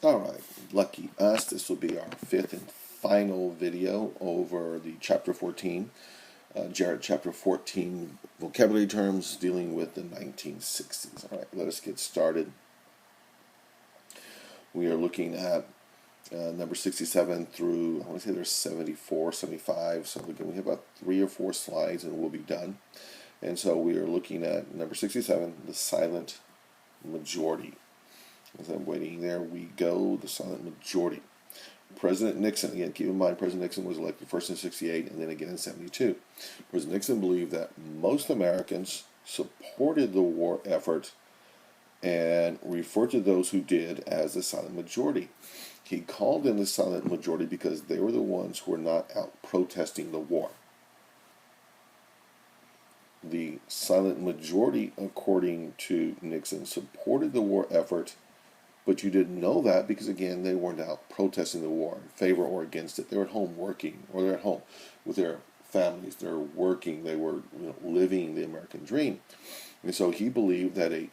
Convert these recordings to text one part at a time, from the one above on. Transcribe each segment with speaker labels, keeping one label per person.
Speaker 1: Alright, lucky us, this will be our fifth and final video over the Chapter 14, Jarrett Chapter 14 vocabulary terms dealing with the 1960s. Alright, let us get started. We are looking at number 67 through, I want to say there's 74, 75, so we have about 3 or 4 slides and we'll be done. And so we are looking at number 67, the silent majority. As I'm waiting, there we go, the silent majority. President Nixon, again, keep in mind, President Nixon was elected first in 68 and then again in 72. President Nixon believed that most Americans supported the war effort and referred to those who did as the silent majority. He called them the silent majority because they were the ones who were not out protesting the war. The silent majority, according to Nixon, supported the war effort, but you didn't know that because, again, they weren't out protesting the war, in favor or against it. They were at home working, or they're at home with their families. They're working. They were living the American dream. And so he believed that a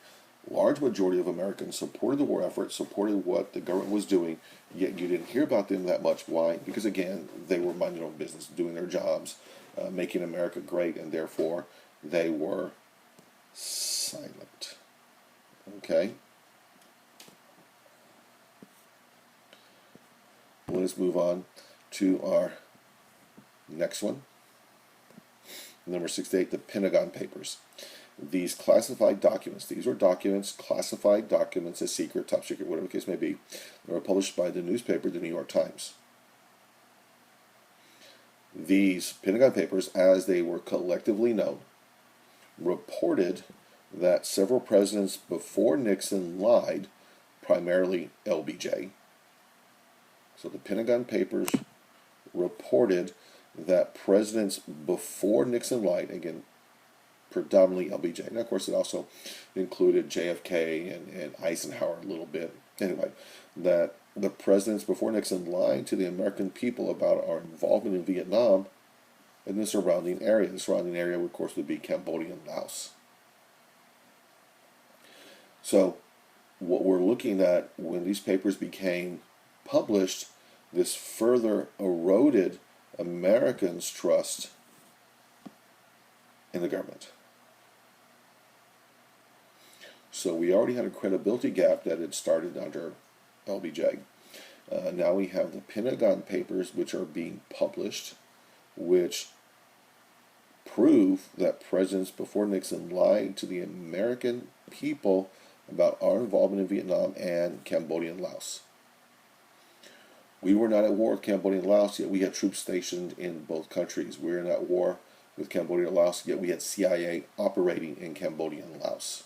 Speaker 1: large majority of Americans supported the war effort, supported what the government was doing, yet you didn't hear about them that much. Why? Because, again, they were minding their own business, doing their jobs, making America great, and therefore they were silent. Okay? Let's move on to our next one. Number 68, the Pentagon Papers. These classified documents, these are documents, classified documents, a secret, top secret, whatever the case may be, that were published by the newspaper, the New York Times. These Pentagon Papers, as they were collectively known, reported that several presidents before Nixon lied, primarily LBJ. So the Pentagon Papers reported that presidents before Nixon lied, again, predominantly LBJ. And of course it also included JFK and Eisenhower a little bit. Anyway, that the presidents before Nixon lied to the American people about our involvement in Vietnam and the surrounding area. The surrounding area, of course, would be Cambodia and Laos. So what we're looking at when these papers became published, this further eroded Americans' trust in the government. So we already had a credibility gap that had started under LBJ. Now we have the Pentagon Papers, which are being published, which prove that presidents before Nixon lied to the American people about our involvement in Vietnam and Cambodia and Laos. We were not at war with Cambodia and Laos, yet we had troops stationed in both countries. We were not at war with Cambodia and Laos, yet we had CIA operating in Cambodia and Laos.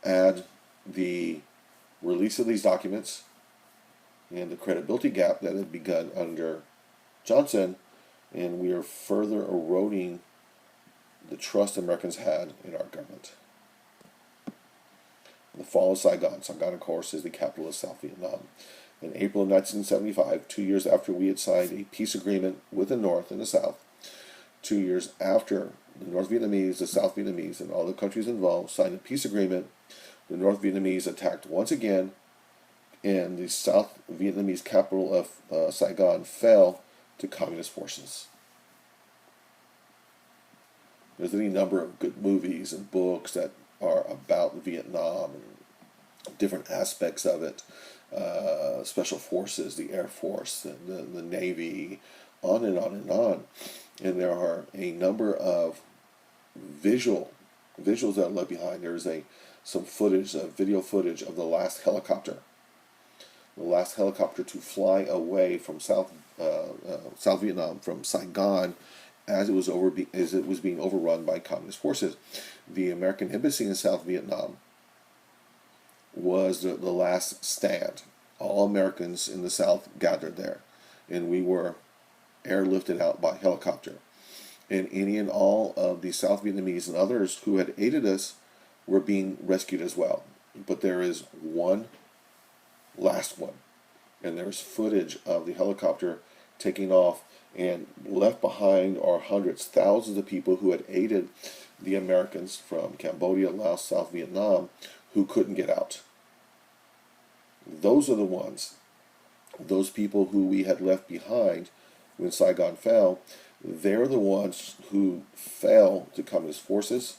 Speaker 1: Add the release of these documents and the credibility gap that had begun under Johnson, and we are further eroding the trust Americans had in our government. The fall of Saigon. Saigon, of course, is the capital of South Vietnam. In April of 1975, 2 years after we had signed a peace agreement with the North and the South, 2 years after the North Vietnamese, the South Vietnamese, and all the countries involved signed a peace agreement, the North Vietnamese attacked once again, and the South Vietnamese capital of Saigon fell to communist forces. There's any number of good movies and books that are about Vietnam and different aspects of it. Special forces, the Air Force, the Navy, on and on and on. And there are a number of visuals that are left behind. There's some footage, video footage of the last helicopter to fly away from South Vietnam, from Saigon, as it was being overrun by communist forces. The American embassy in South Vietnam was the last stand. All Americans in the South gathered there, and we were airlifted out by helicopter. And any and all of the South Vietnamese and others who had aided us were being rescued as well. But there is one last one, and there's footage of the helicopter taking off, and left behind are hundreds, thousands of people who had aided the Americans from Cambodia, Laos, South Vietnam, who couldn't get out. Those are the ones, those people who we had left behind when Saigon fell, they're the ones who fell to communist forces,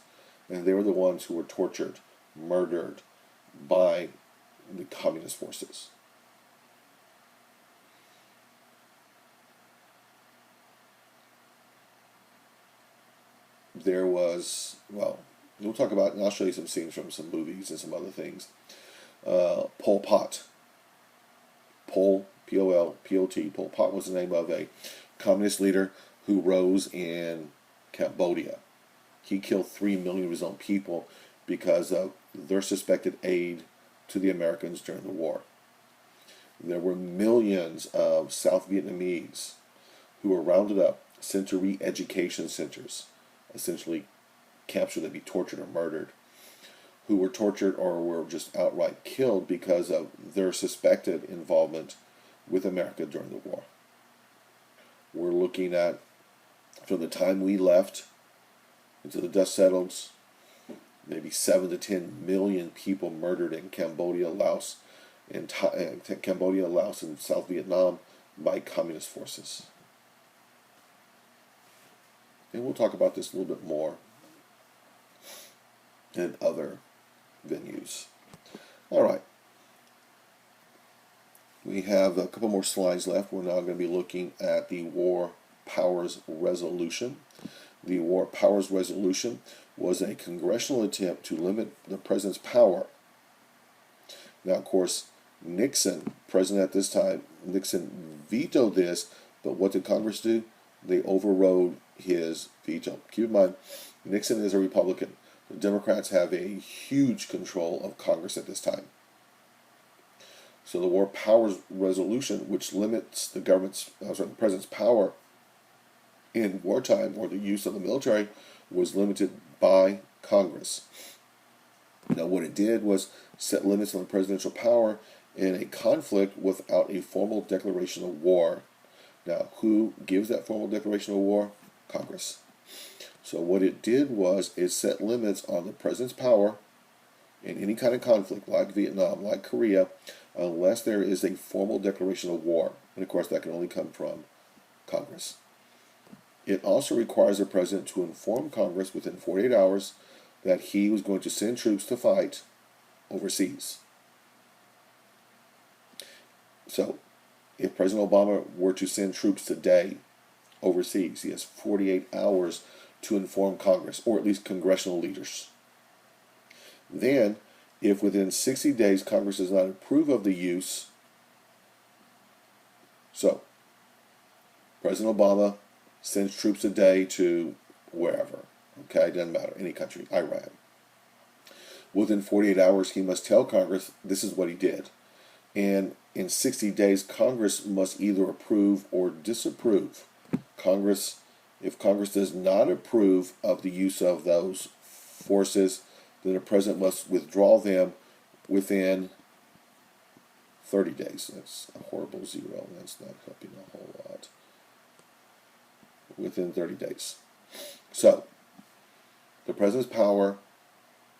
Speaker 1: and they were the ones who were tortured, murdered by the communist forces. There was, well, we'll talk about, and I'll show you some scenes from some movies and some other things. Pol Pot. Pol, P-O-L-P-O-T. Pol Pot was the name of a communist leader who rose in Cambodia. He killed 3 million of his own people because of their suspected aid to the Americans during the war. There were millions of South Vietnamese who were rounded up, sent to re-education centers, essentially camps where they'd be tortured or murdered, who were tortured or were just outright killed because of their suspected involvement with America during the war. We're looking at, from the time we left until the dust settles, maybe 7 to 10 million people murdered in Cambodia, Laos, and South Vietnam by communist forces. And we'll talk about this a little bit more in other venues. All right. We have a couple more slides left. We're now going to be looking at the War Powers Resolution. The War Powers Resolution was a congressional attempt to limit the president's power. Now, of course, Nixon, president at this time, Nixon vetoed this, but what did Congress do? They overrode his veto. Keep in mind, Nixon is a Republican. The Democrats have a huge control of Congress at this time. So the War Powers Resolution, which limits the president's power in wartime or the use of the military, was limited by Congress. Now, what it did was set limits on the presidential power in a conflict without a formal declaration of war. Now, who gives that formal declaration of war? Congress. So what it did was it set limits on the president's power in any kind of conflict, like Vietnam, like Korea, unless there is a formal declaration of war. And of course, that can only come from Congress. It also requires the president to inform Congress within 48 hours that he was going to send troops to fight overseas. So, if President Obama were to send troops today overseas, he has 48 hours to inform Congress, or at least congressional leaders. Then, if within 60 days Congress does not approve of the use, so President Obama sends troops today to wherever, okay, it doesn't matter, any country, Iran. Within 48 hours, he must tell Congress this is what he did. And in 60 days, Congress must either approve or disapprove. If Congress does not approve of the use of those forces, then the president must withdraw them within 30 days. That's a horrible zero. That's not helping a whole lot. Within 30 days. So, the president's power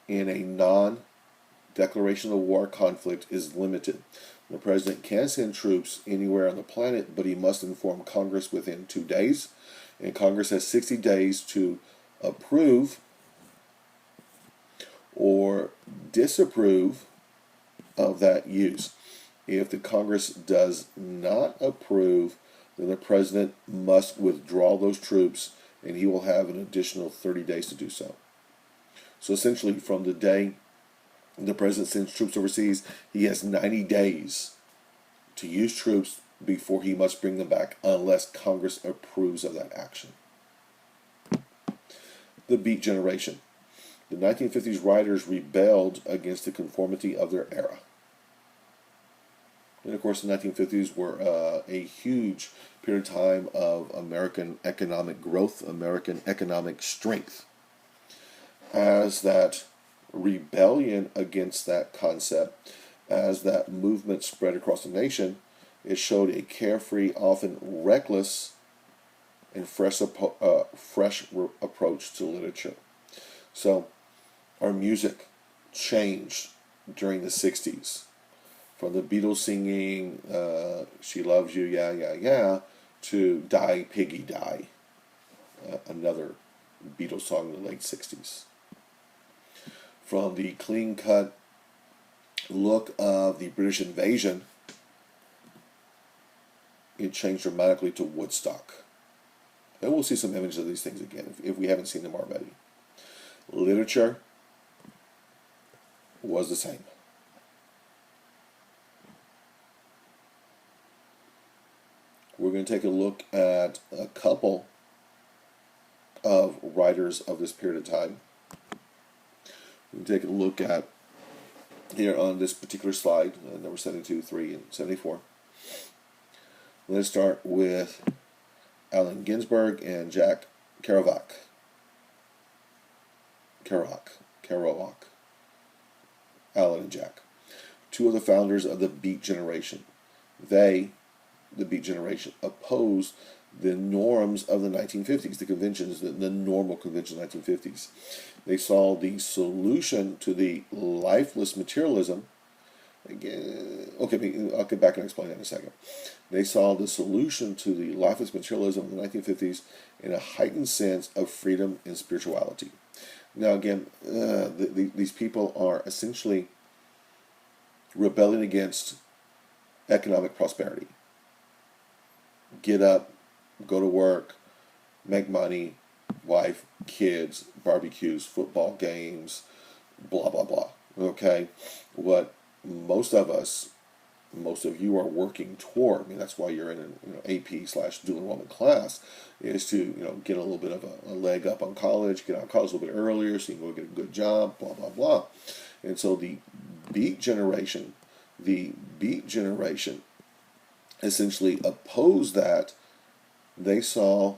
Speaker 1: in a non-declaration of war conflict is limited. The president can send troops anywhere on the planet, but he must inform Congress within 2 days. And Congress has 60 days to approve or disapprove of that use. If the Congress does not approve, then the president must withdraw those troops, and he will have an additional 30 days to do so. So essentially, from the day the president sends troops overseas, he has 90 days to use troops before he must bring them back, unless Congress approves of that action. The Beat Generation. The 1950s writers rebelled against the conformity of their era. And of course, the 1950s were a huge period of time of American economic growth, American economic strength. As that rebellion against that concept, as that movement spread across the nation, it showed a carefree, often reckless, and fresh approach to literature. So, our music changed during the 60s from the Beatles singing "She Loves You, Yeah, Yeah, Yeah" to "Die Piggy Die," another Beatles song in the late '60s. From the clean-cut look of the British invasion, it changed dramatically to Woodstock. And we'll see some images of these things again if we haven't seen them already. Literature was the same. We're going to take a look at a couple of writers of this period of time. We can take a look at here on this particular slide, number 72, 3, and 74. Let's start with Allen Ginsberg and Jack Kerouac. Allen and Jack. Two of the founders of the Beat Generation. They, the Beat Generation, opposed the norms of the 1950s, the conventions, the normal conventions of the 1950s. They saw the solution to the lifeless materialism. Again, okay, I'll get back and explain that in a second. They saw the solution to the lifeless materialism of the 1950s in a heightened sense of freedom and spirituality. Now, again, these people are essentially rebelling against economic prosperity. Get up, go to work, make money, wife, kids, barbecues, football games, blah, blah, blah. Okay? What most of you are working toward, I mean, that's why you're in an AP/dual enrollment class, is to, get a little bit of a leg up on college, get out of college a little bit earlier so you can go get a good job, blah, blah, blah. And so the Beat Generation essentially opposed that. They saw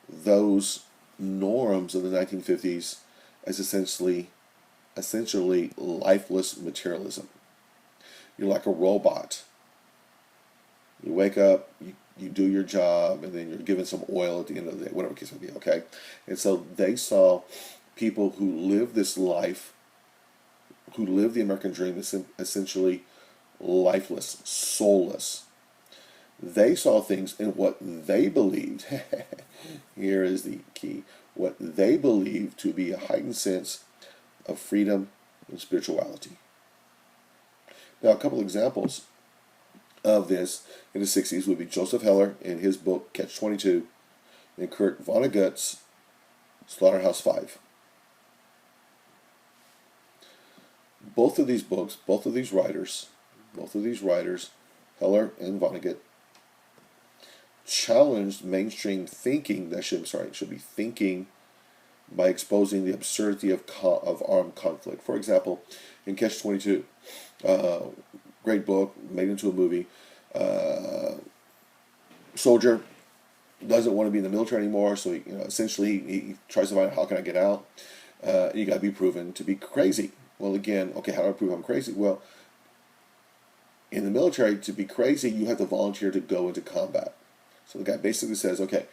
Speaker 1: those norms of the 1950s as essentially lifeless materialism. You're like a robot. You wake up, you do your job, and then you're given some oil at the end of the day, whatever the case may be, okay? And so they saw people who live this life, who live the American dream, essentially lifeless, soulless. They saw things in what they believed, here is the key, what they believed to be a heightened sense of freedom and spirituality. Now, a couple examples of this in the 60s would be Joseph Heller in his book Catch-22 and Kurt Vonnegut's Slaughterhouse-Five. Both of these books, both of these writers, Heller and Vonnegut, challenged mainstream thinking that should be thinking by exposing the absurdity of armed conflict. For example, in Catch-22, great book, made into a movie, soldier doesn't want to be in the military anymore, so he tries to find out, how can I get out? You got to be proven to be crazy. Well, again, okay, how do I prove I'm crazy? Well, in the military, to be crazy, you have to volunteer to go into combat. So the guy basically says, okay,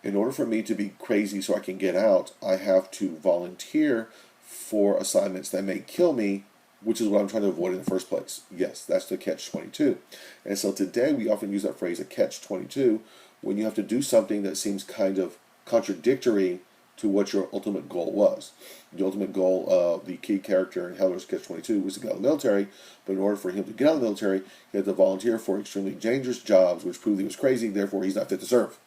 Speaker 1: in order for me to be crazy so I can get out, I have to volunteer for assignments that may kill me, which is what I'm trying to avoid in the first place. Yes, that's the Catch-22. And so today we often use that phrase, a Catch-22, when you have to do something that seems kind of contradictory to what your ultimate goal was. The ultimate goal of the key character in Heller's Catch-22 was to get out of the military, but in order for him to get out of the military, he had to volunteer for extremely dangerous jobs, which proved he was crazy, therefore he's not fit to serve.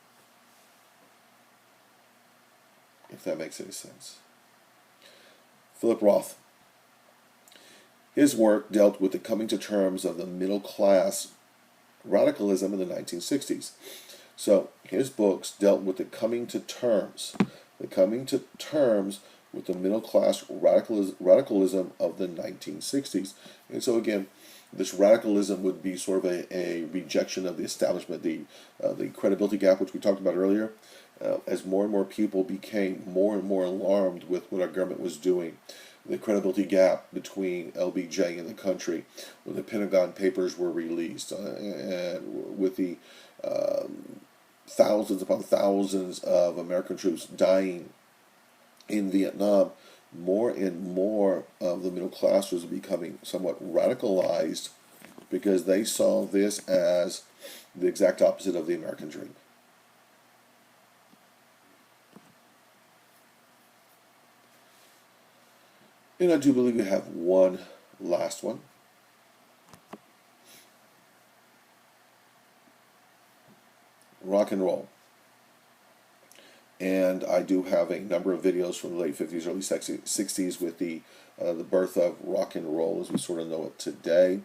Speaker 1: If that makes any sense. Philip Roth. His work dealt with the coming to terms of the middle class radicalism in the 1960s. So his books dealt with the coming to terms with the middle class radicalism of the 1960s. And so again, this radicalism would be sort of a rejection of the establishment, the credibility gap, which we talked about earlier, as more and more people became more and more alarmed with what our government was doing. The credibility gap between LBJ and the country, when the Pentagon Papers were released, and with the thousands upon thousands of American troops dying in Vietnam, more and more of the middle class was becoming somewhat radicalized because they saw this as the exact opposite of the American dream. And I do believe we have one last one. Rock and roll. And I do have a number of videos from the late 50s, early 60s with the birth of rock and roll as we sort of know it today.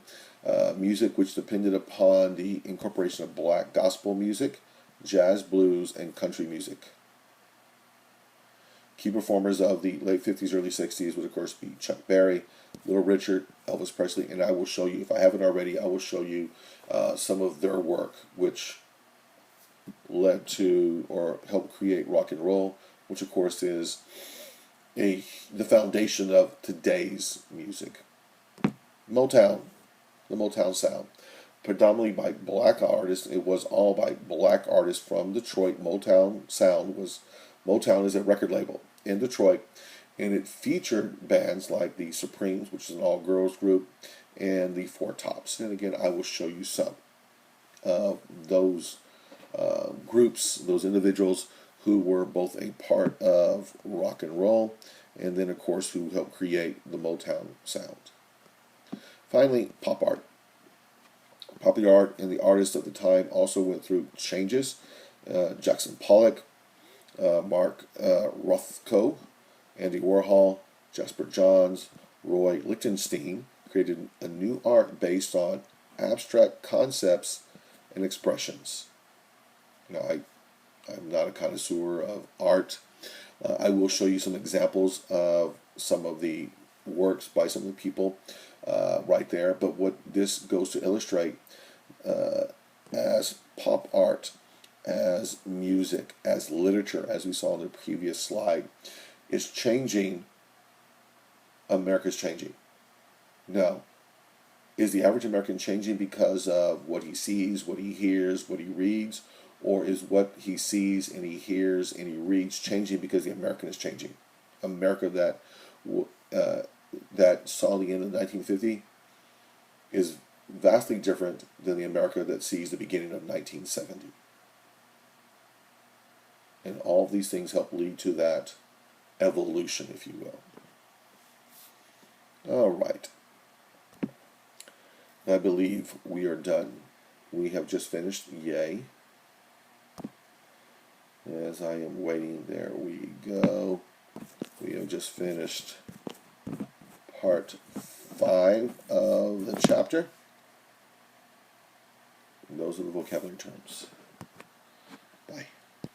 Speaker 1: Music which depended upon the incorporation of black gospel music, jazz, blues, and country music. Key performers of the late 50s, early 60s would, of course, be Chuck Berry, Little Richard, Elvis Presley, and I will show you, if I haven't already, I will show you some of their work, which led to or helped create rock and roll, which, of course, is the foundation of today's music. Motown, the Motown sound, predominantly by black artists. It was all by black artists from Detroit. Motown is a record label in Detroit, and it featured bands like the Supremes, which is an all-girls group, and the Four Tops. And again, I will show you some of those groups, those individuals who were both a part of rock and roll, and then, of course, who helped create the Motown sound. Finally, pop art. Popular art and the artists of the time also went through changes. Jackson Pollock, Mark Rothko, Andy Warhol, Jasper Johns, Roy Lichtenstein created a new art based on abstract concepts and expressions. Now, I'm not a connoisseur of art. I will show you some examples of some of the works by some of the people right there. But what this goes to illustrate as pop art, as music, as literature, as we saw in the previous slide, is changing. America's changing. Now, is the average American changing because of what he sees, what he hears, what he reads, or is what he sees and he hears and he reads changing because the American is changing? America that saw the end of 1950 is vastly different than the America that sees the beginning of 1970. And all of these things help lead to that evolution, if you will. All right. I believe we are done. We have just finished. Yay. As I am waiting, there we go. We have just finished part 5 of the chapter. And those are the vocabulary terms.